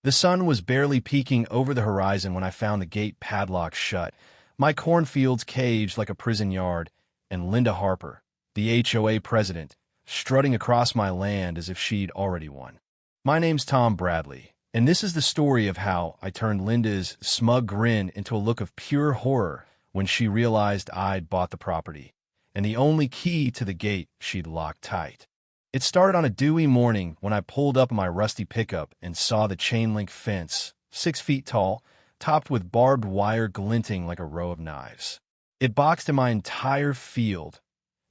The sun was barely peeking over the horizon when I found the gate padlocked shut, my cornfields caged like a prison yard, and Linda Harper, the HOA president, strutting across my land as if she'd already won. My name's Tom Bradley, and this is the story of how I turned Linda's smug grin into a look of pure horror when she realized I'd bought the property, and the only key to the gate she'd locked tight. It started on a dewy morning when I pulled up my rusty pickup and saw the chain-link fence, 6 feet tall, topped with barbed wire glinting like a row of knives. It boxed in my entire field,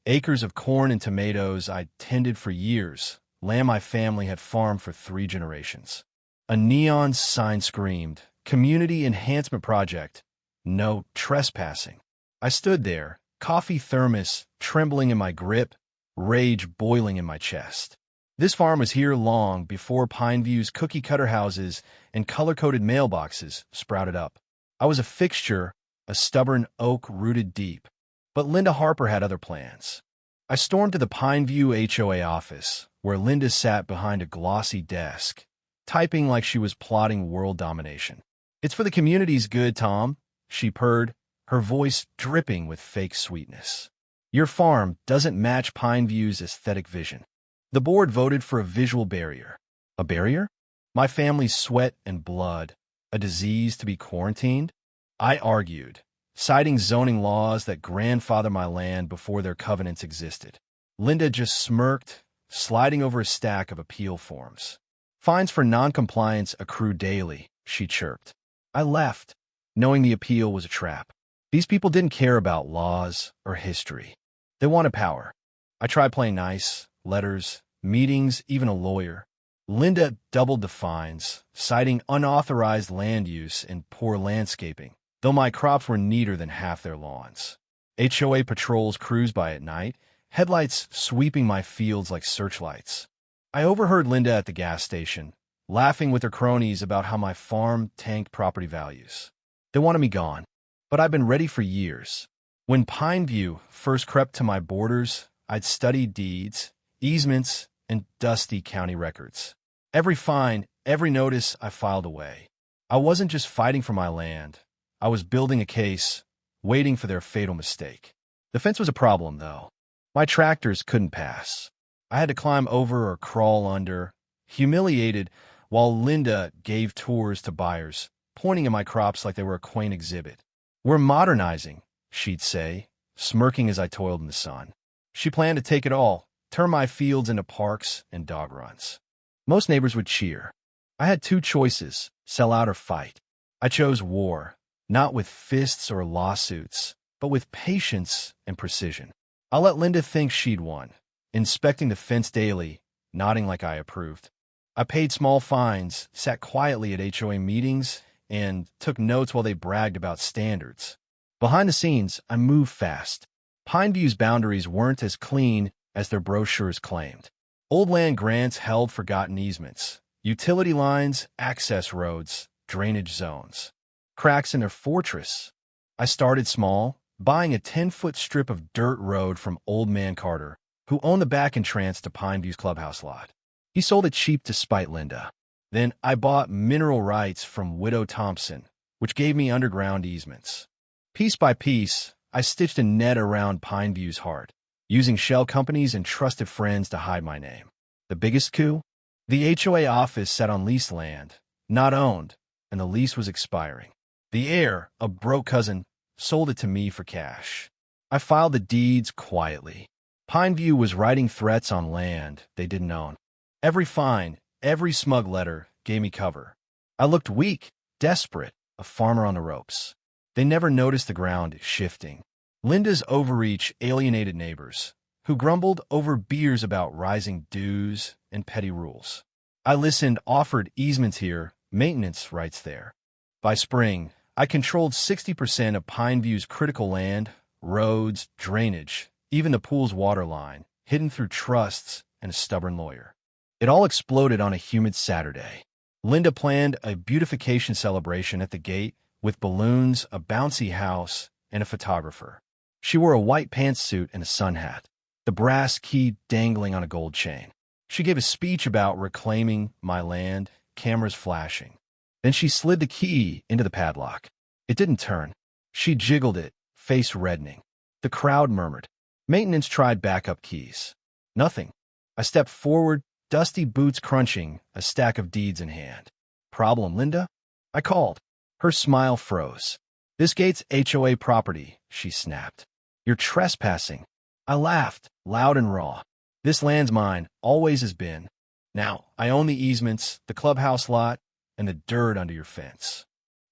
acres of corn and tomatoes I'd tended for years, land my family had farmed for 3 generations. A neon sign screamed, "Community Enhancement Project. No trespassing." I stood there, coffee thermos trembling in my grip, rage boiling in my chest. This farm was here long before Pineview's cookie-cutter houses and color-coded mailboxes sprouted up. I was a fixture, a stubborn oak rooted deep. But Linda Harper had other plans. I stormed to the Pineview HOA office, where Linda sat behind a glossy desk, typing like she was plotting world domination. "It's for the community's good, Tom," she purred, her voice dripping with fake sweetness. "Your farm doesn't match Pineview's aesthetic vision." The board voted for a visual barrier. A barrier? My family's sweat and blood. A disease to be quarantined? I argued, citing zoning laws that grandfather my land before their covenants existed. Linda just smirked, sliding over a stack of appeal forms. "Fines for noncompliance accrue daily," she chirped. I left, knowing the appeal was a trap. These people didn't care about laws or history. They wanted power. I tried playing nice, letters, meetings, even a lawyer. Linda doubled the fines, citing unauthorized land use and poor landscaping, though my crops were neater than half their lawns. HOA patrols cruised by at night, headlights sweeping my fields like searchlights. I overheard Linda at the gas station, laughing with her cronies about how my farm tanked property values. They wanted me gone, but I'd been ready for years. When Pineview first crept to my borders, I'd studied deeds, easements, and dusty county records. Every fine, every notice I filed away. I wasn't just fighting for my land. I was building a case, waiting for their fatal mistake. The fence was a problem, though. My tractors couldn't pass. I had to climb over or crawl under, humiliated, while Linda gave tours to buyers, pointing at my crops like they were a quaint exhibit. "We're modernizing," she'd say, smirking as I toiled in the sun. She planned to take it all, turn my fields into parks and dog runs. Most neighbors would cheer. I had 2 choices, sell out or fight. I chose war, not with fists or lawsuits, but with patience and precision. I let Linda think she'd won, inspecting the fence daily, nodding like I approved. I paid small fines, sat quietly at HOA meetings, and took notes while they bragged about standards. Behind the scenes, I moved fast. Pineview's boundaries weren't as clean as their brochures claimed. Old land grants held forgotten easements, utility lines, access roads, drainage zones. Cracks in their fortress. I started small, buying a 10-foot strip of dirt road from Old Man Carter, who owned the back entrance to Pineview's clubhouse lot. He sold it cheap to spite Linda. Then I bought mineral rights from Widow Thompson, which gave me underground easements. Piece by piece, I stitched a net around Pineview's heart, using shell companies and trusted friends to hide my name. The biggest coup? The HOA office sat on leased land, not owned, and the lease was expiring. The heir, a broke cousin, sold it to me for cash. I filed the deeds quietly. Pineview was writing threats on land they didn't own. Every fine, every smug letter gave me cover. I looked weak, desperate, a farmer on the ropes. They never noticed the ground shifting. Linda's overreach alienated neighbors, who grumbled over beers about rising dues and petty rules. I listened, offered easements here, maintenance rights there. By spring, I controlled 60% of Pineview's critical land, roads, drainage, even the pool's water line, hidden through trusts and a stubborn lawyer. It all exploded on a humid Saturday. Linda planned a beautification celebration at the gate with balloons, a bouncy house, and a photographer. She wore a white pantsuit and a sun hat, the brass key dangling on a gold chain. She gave a speech about reclaiming my land, cameras flashing. Then she slid the key into the padlock. It didn't turn. She jiggled it, face reddening. The crowd murmured. Maintenance tried backup keys. Nothing. I stepped forward, dusty boots crunching, a stack of deeds in hand. "Problem, Linda?" I called. Her smile froze. "This gate's HOA property," she snapped. "You're trespassing." I laughed, loud and raw. "This land's mine, always has been. Now, I own the easements, the clubhouse lot, and the dirt under your fence."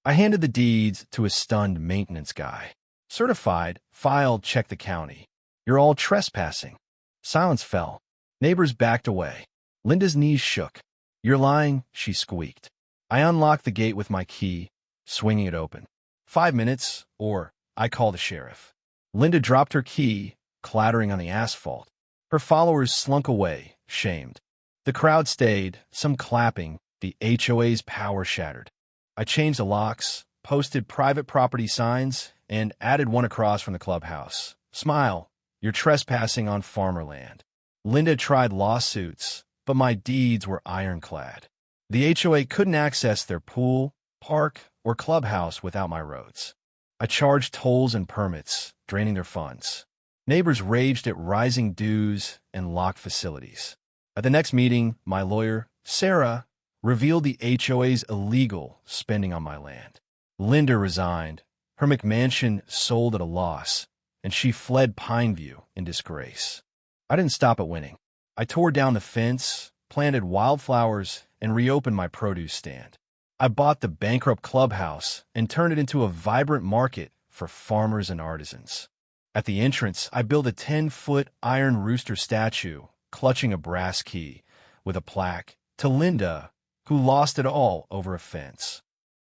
I handed the deeds to a stunned maintenance guy. "Certified, filed, check the county. You're all trespassing." Silence fell. Neighbors backed away. Linda's knees shook. "You're lying," she squeaked. I unlocked the gate with my key, swinging it open. 5 minutes, or I call the sheriff. Linda dropped her key, clattering on the asphalt. Her followers slunk away, shamed. The crowd stayed, some clapping, the HOA's power shattered. I changed the locks, posted private property signs, and added one across from the clubhouse. "Smile, you're trespassing on farmer land." Linda tried lawsuits, but my deeds were ironclad. The HOA couldn't access their pool, park, or clubhouse without my roads. I charged tolls and permits, draining their funds. Neighbors raged at rising dues and locked facilities. At the next meeting, my lawyer, Sarah, revealed the HOA's illegal spending on my land. Linda resigned. Her McMansion sold at a loss, and she fled Pineview in disgrace. I didn't stop at winning. I tore down the fence, planted wildflowers, and reopened my produce stand. I bought the bankrupt clubhouse and turned it into a vibrant market for farmers and artisans. At the entrance, I built a 10-foot iron rooster statue, clutching a brass key, with a plaque, "To Linda, who lost it all over a fence."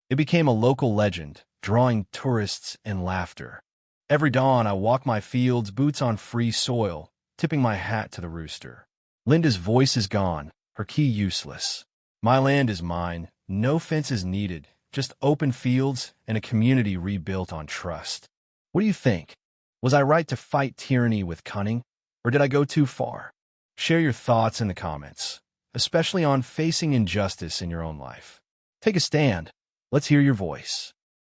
It became a local legend, drawing tourists and laughter. Every dawn, I walk my fields, boots on free soil, tipping my hat to the rooster. Linda's voice is gone, her key useless. My land is mine, no fences needed, just open fields and a community rebuilt on trust. What do you think? Was I right to fight tyranny with cunning, or did I go too far? Share your thoughts in the comments, especially on facing injustice in your own life. Take a stand. Let's hear your voice.